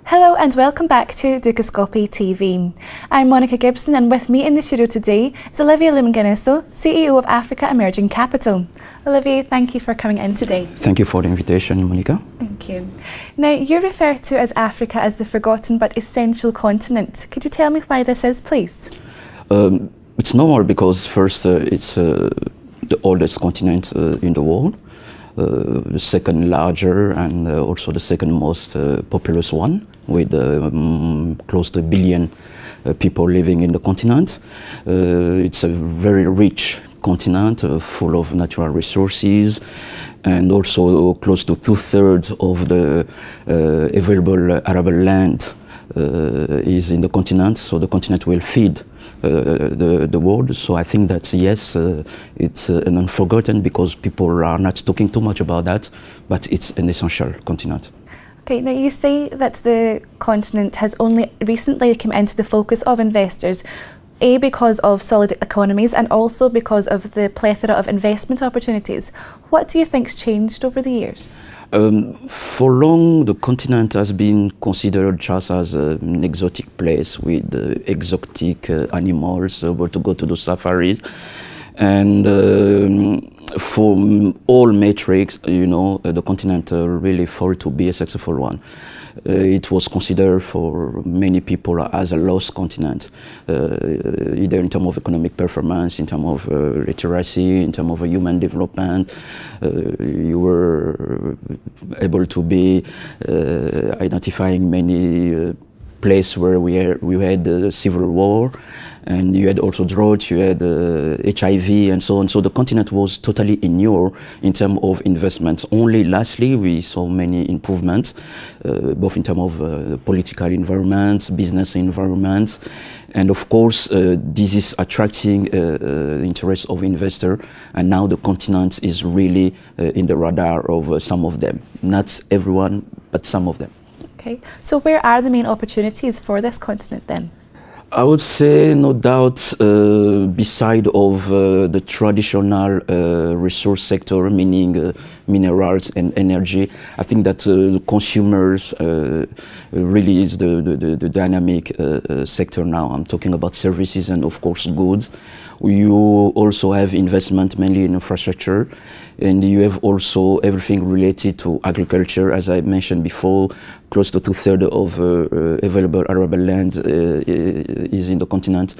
Hello and welcome back to DukascopyTV. I'm Monica Gibson, and with me in the studio today is Olivier Lumenganeso, CEO of Africa Emerging Capital. Olivier, thank you for coming in today. Thank you for the invitation, Monica. Thank you. Now, you refer to as Africa as the forgotten but essential continent. Could you tell me why this is, please? It's normal because first it's the oldest continent in the world, the second larger and also the second most populous one, with close to 1 billion people living in the continent. It's a very rich continent full of natural resources, and also close to 2/3 of the available arable land is in the continent, so the continent will feed the world. So I think that yes, it's an unforgotten because people are not talking too much about that, but it's an essential continent. Okay, now you say that the continent has only recently come into the focus of investors, because of solid economies and also because of the plethora of investment opportunities. What do you think's changed over the years? For long, the continent has been considered just as an exotic place with exotic animals where to go to the safaris. And for all metrics, you know, the continent really failed to be a successful one. It was considered for many people as a lost continent, either in terms of economic performance, in terms of literacy, in terms of human development. You were able to be identifying many places where we had civil war, and you had also drought, you had HIV and so on. So the continent was totally ignored in terms of investments. Only lastly, we saw many improvements, both in terms of political environments, business environments, and of course, this is attracting interest of investors. And now the continent is really in the radar of some of them. Not everyone, but some of them. Okay, so where are the main opportunities for this continent then? I would say, no doubt, beside of the traditional resource sector, meaning minerals and energy, I think that the consumers really is the dynamic sector now. I'm talking about services and, of course, goods. You also have investment mainly in infrastructure, and you have also everything related to agriculture. As I mentioned before, close to 2/3 of available arable land is in the continent.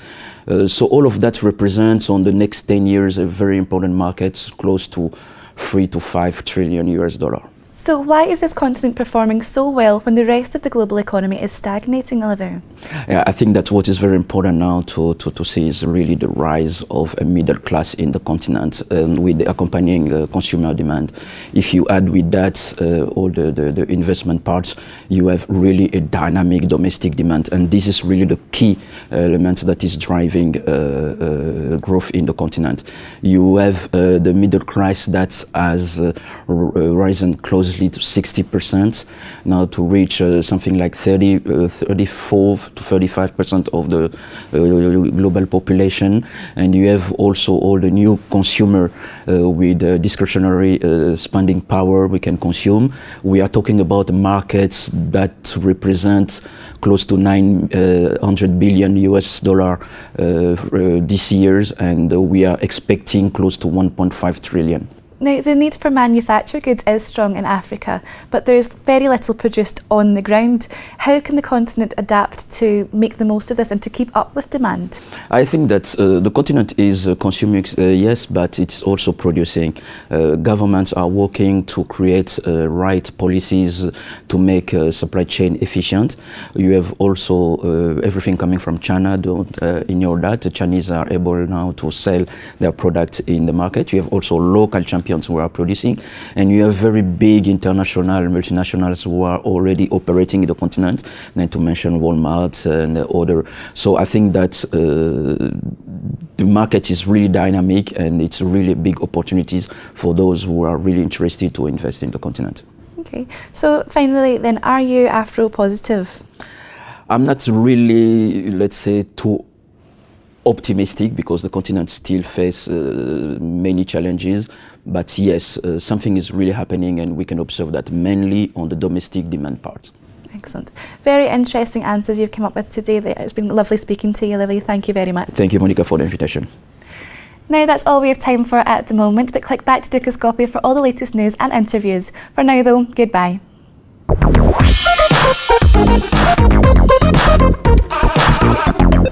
So all of that represents on the next 10 years a very important market, close to 3 to 5 trillion US dollar. So why is this continent performing so well when the rest of the global economy is stagnating, Olivier? Yeah, I think that what is very important now to see is really the rise of a middle class in the continent, with the accompanying consumer demand. If you add with that all the investment parts, you have really a dynamic domestic demand, and this is really the key element that is driving growth in the continent. You have the middle class that has risen closely to 60%, now to reach something like 34 to 35% of the global population. And you have also all the new consumer with discretionary spending power we can consume. We are talking about markets that represent close to 900 billion US dollar this year, and we are expecting close to 1.5 trillion. Now, the need for manufactured goods is strong in Africa, but there's very little produced on the ground. How can the continent adapt to make the most of this and to keep up with demand? I think that the continent is consuming, yes, but it's also producing. Governments are working to create right policies to make supply chain efficient. You have also everything coming from China. Don't ignore that. The Chinese are able now to sell their products in the market. You have also local champions who are producing, and you have very big international multinationals who are already operating in the continent, not to mention Walmart and other. So I think that the market is really dynamic, and it's really big opportunities for those who are really interested to invest in the continent. Okay, so finally then, are you Afro-Positive? I'm not really, let's say, too optimistic because the continent still faces many challenges. But yes, something is really happening, and we can observe that mainly on the domestic demand part. Excellent. Very interesting answers you've come up with today there. It's been lovely speaking to you, Olivier. Thank you very much. Thank you, Monica, for the invitation. Now that's all we have time for at the moment, but click back to Dukascopy for all the latest news and interviews. For now though, goodbye.